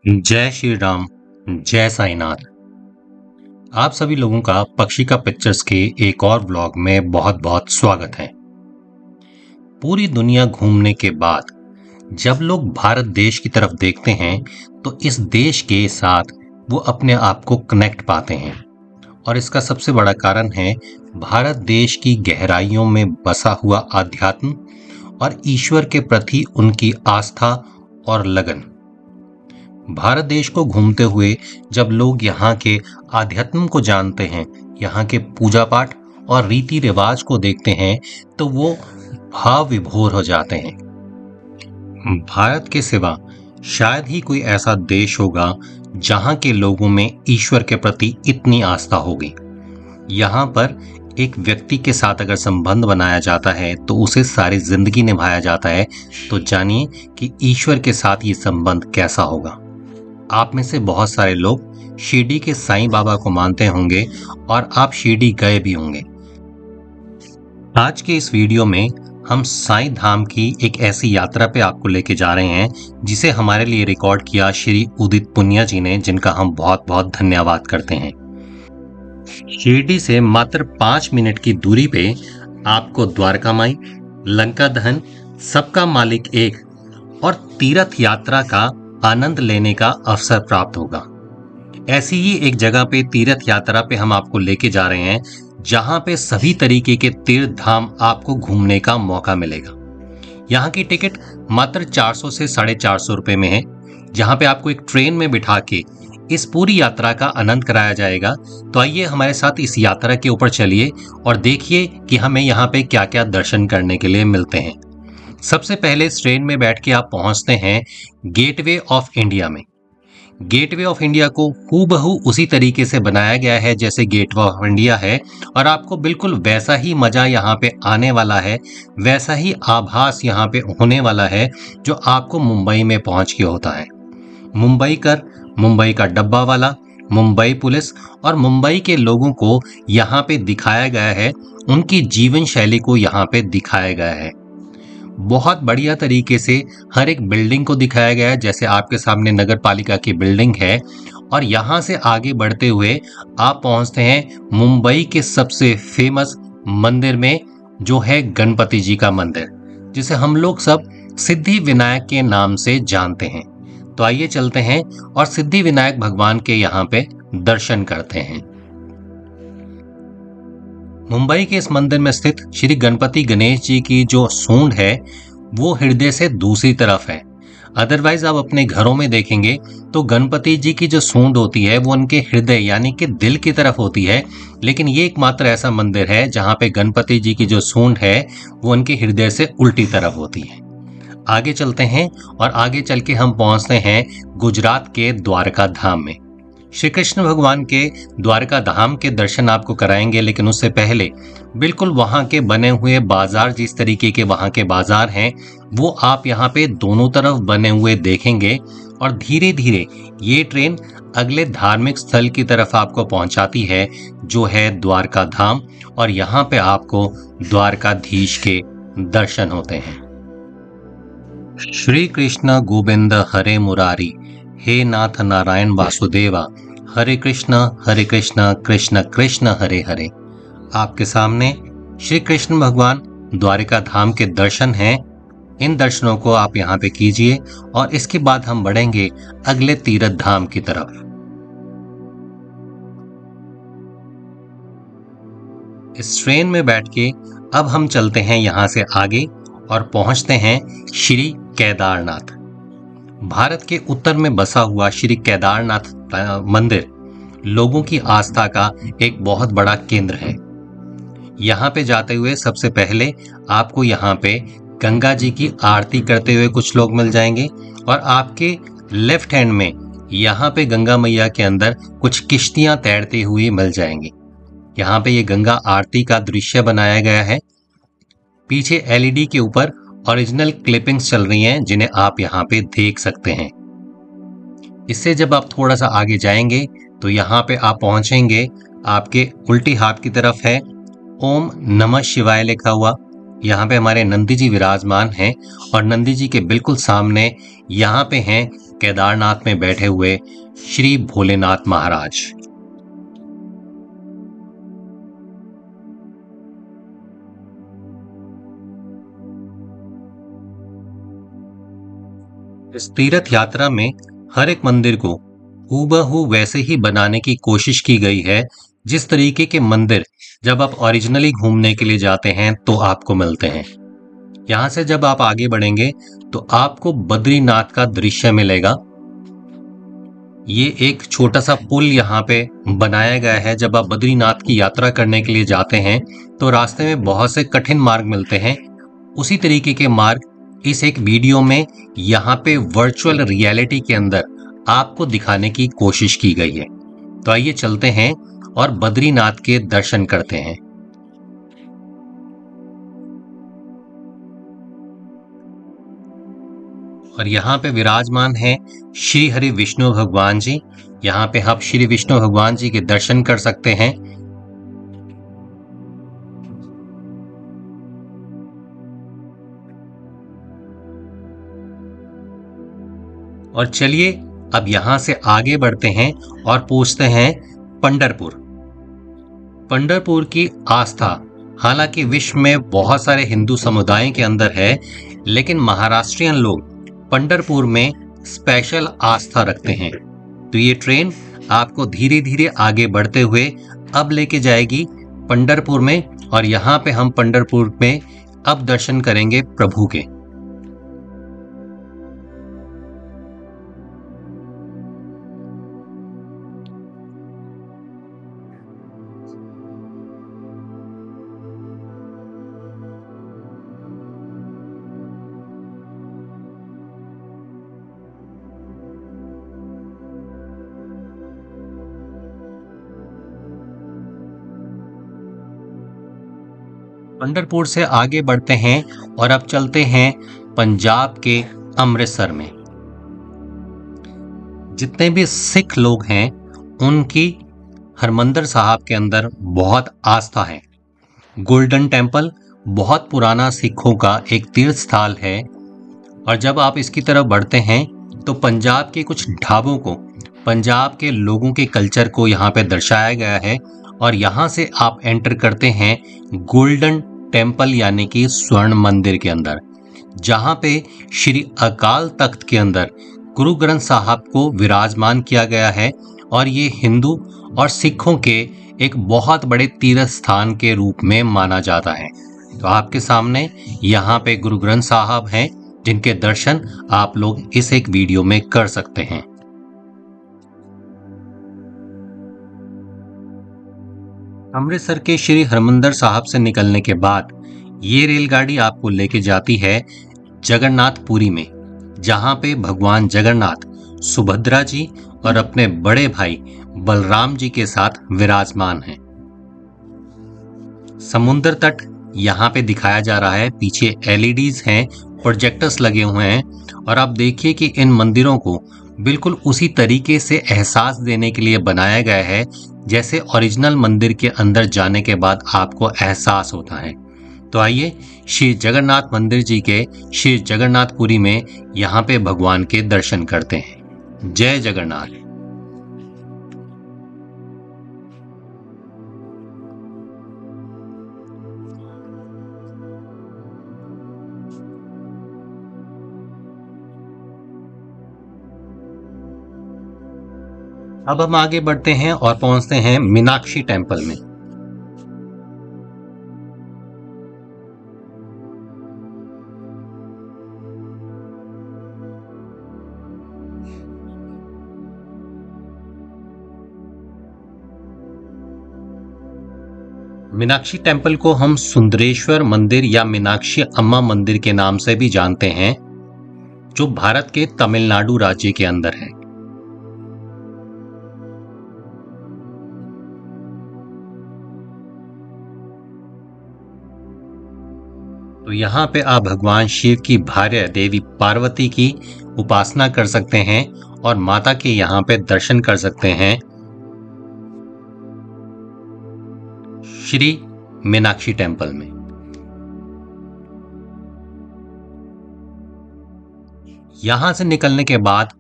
जय श्री राम। जय साईनाथ। आप सभी लोगों का पक्षी का पिक्चर्स के एक और व्लॉग में बहुत बहुत स्वागत है। पूरी दुनिया घूमने के बाद जब लोग भारत देश की तरफ देखते हैं तो इस देश के साथ वो अपने आप को कनेक्ट पाते हैं और इसका सबसे बड़ा कारण है भारत देश की गहराइयों में बसा हुआ आध्यात्म और ईश्वर के प्रति उनकी आस्था और लगन। भारत देश को घूमते हुए जब लोग यहाँ के आध्यात्म को जानते हैं, यहाँ के पूजा पाठ और रीति रिवाज को देखते हैं तो वो भाव विभोर हो जाते हैं। भारत के सिवा शायद ही कोई ऐसा देश होगा जहाँ के लोगों में ईश्वर के प्रति इतनी आस्था होगी। यहाँ पर एक व्यक्ति के साथ अगर संबंध बनाया जाता है तो उसे सारी जिंदगी निभाया जाता है, तो जानिए कि ईश्वर के साथ ये संबंध कैसा होगा। आप में से बहुत सारे लोग शिरडी के साईं बाबा को मानते होंगे और आप शिरडी गए भी होंगे। आज के इस वीडियो में हम साईं धाम की एक ऐसी यात्रा पे आपको लेके जा रहे हैं जिसे हमारे लिए रिकॉर्ड किया श्री उदित पुनिया जी ने, जिनका हम बहुत बहुत धन्यवाद करते हैं। शिरडी से मात्र 5 मिनट की दूरी पे आपको द्वारका माई, लंका दहन, सबका मालिक एक और तीर्थ यात्रा का आनंद लेने का अवसर प्राप्त होगा। ऐसी ही एक जगह पे तीर्थ यात्रा पे हम आपको लेके जा रहे हैं जहां पे सभी तरीके के तीर्थ धाम आपको घूमने का मौका मिलेगा। यहाँ की टिकट मात्र 400 से 450 रुपए में है, जहां पे आपको एक ट्रेन में बिठा के इस पूरी यात्रा का आनंद कराया जाएगा। तो आइए हमारे साथ इस यात्रा के ऊपर चलिए और देखिए कि हमें यहाँ पे क्या क्या दर्शन करने के लिए मिलते हैं। सबसे पहले इस ट्रेन में बैठ के आप पहुंचते हैं गेटवे ऑफ इंडिया में। गेटवे ऑफ इंडिया को हूबहू उसी तरीके से बनाया गया है जैसे गेटवे ऑफ इंडिया है और आपको बिल्कुल वैसा ही मजा यहाँ पे आने वाला है, वैसा ही आभास यहाँ पे होने वाला है जो आपको मुंबई में पहुंच के होता है। मुंबई कर, मुंबई का डब्बा वाला, मुंबई पुलिस और मुंबई के लोगों को यहाँ पे दिखाया गया है, उनकी जीवन शैली को यहाँ पे दिखाया गया है। बहुत बढ़िया तरीके से हर एक बिल्डिंग को दिखाया गया है। जैसे आपके सामने नगर पालिका की बिल्डिंग है और यहाँ से आगे बढ़ते हुए आप पहुँचते हैं मुंबई के सबसे फेमस मंदिर में, जो है गणपति जी का मंदिर, जिसे हम लोग सब सिद्धि विनायक के नाम से जानते हैं। तो आइए चलते हैं और सिद्धि विनायक भगवान के यहाँ पे दर्शन करते हैं। मुंबई के इस मंदिर में स्थित श्री गणपति गणेश जी की जो सूंड है वो हृदय से दूसरी तरफ है। अदरवाइज आप अपने घरों में देखेंगे तो गणपति जी की जो सूंड होती है वो उनके हृदय यानी कि दिल की तरफ होती है, लेकिन ये एकमात्र ऐसा मंदिर है जहाँ पे गणपति जी की जो सूंड है वो उनके हृदय से उल्टी तरफ होती है। आगे चलते हैं और आगे चल के हम पहुंचते हैं गुजरात के द्वारका धाम में। श्री कृष्ण भगवान के द्वारका धाम के दर्शन आपको कराएंगे, लेकिन उससे पहले बिल्कुल वहां के बने हुए बाजार, जिस तरीके के वहां के बाजार हैं वो आप यहाँ पे दोनों तरफ बने हुए देखेंगे और धीरे धीरे ये ट्रेन अगले धार्मिक स्थल की तरफ आपको पहुंचाती है जो है द्वारका धाम, और यहाँ पे आपको द्वारकाधीश के दर्शन होते हैं। श्री कृष्ण गोविंद हरे मुरारी, हे नाथ नारायण वासुदेवा, हरे कृष्ण कृष्ण कृष्ण हरे हरे। आपके सामने श्री कृष्ण भगवान द्वारिका धाम के दर्शन हैं। इन दर्शनों को आप यहाँ पे कीजिए और इसके बाद हम बढ़ेंगे अगले तीर्थ धाम की तरफ। इस ट्रेन में बैठ के अब हम चलते हैं यहाँ से आगे और पहुंचते हैं श्री केदारनाथ। भारत के उत्तर में बसा हुआ श्री केदारनाथ मंदिर लोगों की आस्था का एक बहुत बड़ा केंद्र है। यहाँ पे जाते हुए सबसे पहले आपको यहाँ पे गंगा जी की आरती करते हुए कुछ लोग मिल जाएंगे और आपके लेफ्ट हैंड में यहाँ पे गंगा मैया के अंदर कुछ किश्तियां तैरती हुई मिल जाएंगी। यहाँ पे ये गंगा आरती का दृश्य बनाया गया है। पीछे एलईडी के ऊपर ओरिजिनल क्लिपिंग्स चल रही हैं जिन्हें आप यहाँ पे देख सकते हैं। इससे जब आप थोड़ा सा आगे जाएंगे तो यहाँ पे आप पहुंचेंगे, आपके उल्टी हाथ की तरफ है ओम नमः शिवाय लिखा हुआ। यहाँ पे हमारे नंदी जी विराजमान हैं और नंदी जी के बिल्कुल सामने यहाँ पे हैं केदारनाथ में बैठे हुए श्री भोलेनाथ महाराज। इस तीर्थ यात्रा में हर एक मंदिर को हूबहू वैसे ही बनाने की कोशिश की गई है जिस तरीके के मंदिर जब आप ओरिजिनली घूमने के लिए जाते हैं तो आपको मिलते हैं। यहां से जब आप आगे बढ़ेंगे तो आपको बद्रीनाथ का दृश्य मिलेगा। ये एक छोटा सा पुल यहाँ पे बनाया गया है। जब आप बद्रीनाथ की यात्रा करने के लिए जाते हैं तो रास्ते में बहुत से कठिन मार्ग मिलते हैं। उसी तरीके के मार्ग इस एक वीडियो में यहाँ पे वर्चुअल रियलिटी के अंदर आपको दिखाने की कोशिश की गई है। तो आइए चलते हैं और बद्रीनाथ के दर्शन करते हैं। और यहाँ पे विराजमान है श्री हरि विष्णु भगवान जी। यहाँ पे आप श्री विष्णु भगवान जी के दर्शन कर सकते हैं। और चलिए अब यहां से आगे बढ़ते हैं और पूछते हैं पंढरपुर। पंढरपुर की आस्था हालांकि विश्व में बहुत सारे हिंदू समुदाय के अंदर है, लेकिन महाराष्ट्रियन लोग पंढरपुर में स्पेशल आस्था रखते हैं। तो ये ट्रेन आपको धीरे धीरे आगे बढ़ते हुए अब लेके जाएगी पंढरपुर में। और यहाँ पे हम पंढरपुर में अब दर्शन करेंगे प्रभु के। पंढरपुर से आगे बढ़ते हैं और अब चलते हैं पंजाब के अमृतसर में। जितने भी सिख लोग हैं उनकी हरमंदिर साहब के अंदर बहुत आस्था है। गोल्डन टेम्पल बहुत पुराना सिखों का एक तीर्थ स्थल है। और जब आप इसकी तरफ बढ़ते हैं तो पंजाब के कुछ ढाबों को, पंजाब के लोगों के कल्चर को यहाँ पे दर्शाया गया है। और यहाँ से आप एंटर करते हैं गोल्डन टेम्पल यानी कि स्वर्ण मंदिर के अंदर, जहाँ पे श्री अकाल तख्त के अंदर गुरु ग्रंथ साहब को विराजमान किया गया है। और ये हिंदू और सिखों के एक बहुत बड़े तीर्थ स्थान के रूप में माना जाता है। तो आपके सामने यहाँ पे गुरु ग्रंथ साहब हैं जिनके दर्शन आप लोग इस एक वीडियो में कर सकते हैं। अमृतसर के श्री हरमंदिर साहब से निकलने के बाद ये रेलगाड़ी आपको लेके जाती है जगन्नाथपुरी में, जहां पे भगवान जगन्नाथ सुभद्रा जी और अपने बड़े भाई बलराम जी के साथ विराजमान हैं। समुद्र तट यहाँ पे दिखाया जा रहा है। पीछे एलईडीज हैं, प्रोजेक्टर्स लगे हुए हैं। और आप देखिए कि इन मंदिरों को बिल्कुल उसी तरीके से एहसास देने के लिए बनाया गया है जैसे ओरिजिनल मंदिर के अंदर जाने के बाद आपको एहसास होता है। तो आइए श्री जगन्नाथ मंदिर जी के श्री जगन्नाथपुरी में यहाँ पे भगवान के दर्शन करते हैं। जय जगन्नाथ। अब हम आगे बढ़ते हैं और पहुंचते हैं मीनाक्षी टेम्पल में। मीनाक्षी टेम्पल को हम सुंदरेश्वर मंदिर या मीनाक्षी अम्मा मंदिर के नाम से भी जानते हैं, जो भारत के तमिलनाडु राज्य के अंदर है। तो यहाँ पे आप भगवान शिव की भार्या देवी पार्वती की उपासना कर सकते हैं और माता के यहाँ पे दर्शन कर सकते हैं श्री मीनाक्षी टेम्पल में। यहां से निकलने के बाद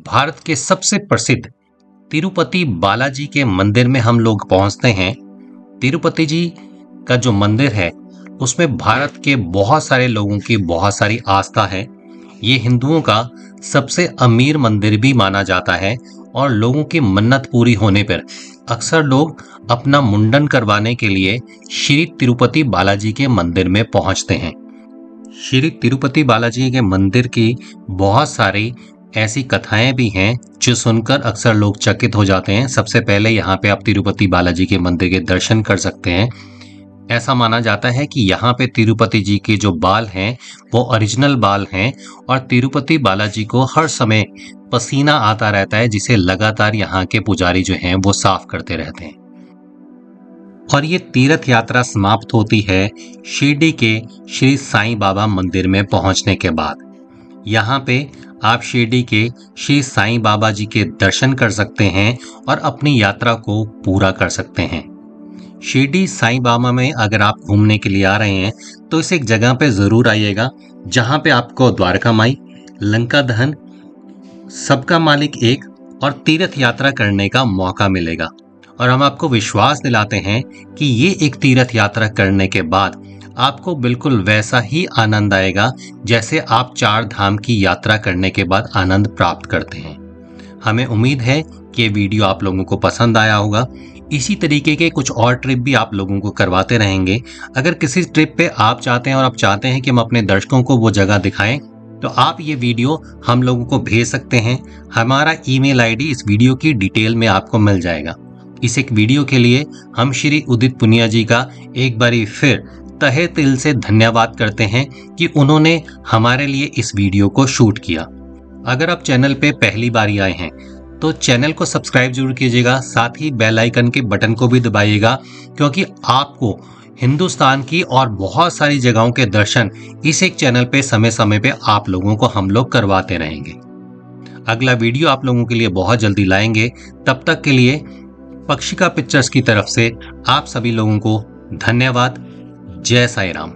भारत के सबसे प्रसिद्ध तिरुपति बालाजी के मंदिर में हम लोग पहुंचते हैं। तिरुपति जी का जो मंदिर है उसमें भारत के बहुत सारे लोगों की बहुत सारी आस्था है। ये हिंदुओं का सबसे अमीर मंदिर भी माना जाता है और लोगों की मन्नत पूरी होने पर अक्सर लोग अपना मुंडन करवाने के लिए श्री तिरुपति बालाजी के मंदिर में पहुंचते हैं। श्री तिरुपति बालाजी के मंदिर की बहुत सारी ऐसी कथाएं भी हैं जो सुनकर अक्सर लोग चकित हो जाते हैं। सबसे पहले यहाँ पे आप तिरुपति बालाजी के मंदिर के दर्शन कर सकते हैं। ऐसा माना जाता है कि यहाँ पे तिरुपति जी के जो बाल हैं वो ओरिजिनल बाल हैं और तिरुपति बालाजी को हर समय पसीना आता रहता है, जिसे लगातार यहाँ के पुजारी जो हैं वो साफ करते रहते हैं। और ये तीर्थ यात्रा समाप्त होती है शिरडी के श्री साईं बाबा मंदिर में पहुंचने के बाद। यहाँ पे आप शिरडी के श्री साईं बाबा जी के दर्शन कर सकते हैं और अपनी यात्रा को पूरा कर सकते हैं। शिरडी साईं बाबा में अगर आप घूमने के लिए आ रहे हैं तो इस एक जगह पे ज़रूर आइएगा जहाँ पे आपको द्वारका माई, लंका दहन, सबका मालिक एक और तीर्थ यात्रा करने का मौका मिलेगा। और हम आपको विश्वास दिलाते हैं कि ये एक तीर्थ यात्रा करने के बाद आपको बिल्कुल वैसा ही आनंद आएगा जैसे आप 4 धाम की यात्रा करने के बाद आनंद प्राप्त करते हैं। हमें उम्मीद है कि ये वीडियो आप लोगों को पसंद आया होगा। इसी तरीके के कुछ और ट्रिप भी आप लोगों को करवाते रहेंगे। अगर किसी ट्रिप पे आप चाहते हैं और आप चाहते हैं कि हम अपने दर्शकों को वो जगह दिखाएं तो आप ये वीडियो हम लोगों को भेज सकते हैं। हमारा ईमेल आईडी इस वीडियो की डिटेल में आपको मिल जाएगा। इस एक वीडियो के लिए हम श्री उदित पुनिया जी का एक बारी फिर तहे दिल से धन्यवाद करते हैं कि उन्होंने हमारे लिए इस वीडियो को शूट किया। अगर आप चैनल पे पहली बार आए हैं तो चैनल को सब्सक्राइब जरूर कीजिएगा, साथ ही बेल आइकन के बटन को भी दबाइएगा, क्योंकि आपको हिंदुस्तान की और बहुत सारी जगहों के दर्शन इस एक चैनल पे समय समय पे आप लोगों को हम लोग करवाते रहेंगे। अगला वीडियो आप लोगों के लिए बहुत जल्दी लाएंगे। तब तक के लिए पक्षिका पिक्चर्स की तरफ से आप सभी लोगों को धन्यवाद। जय साईं राम।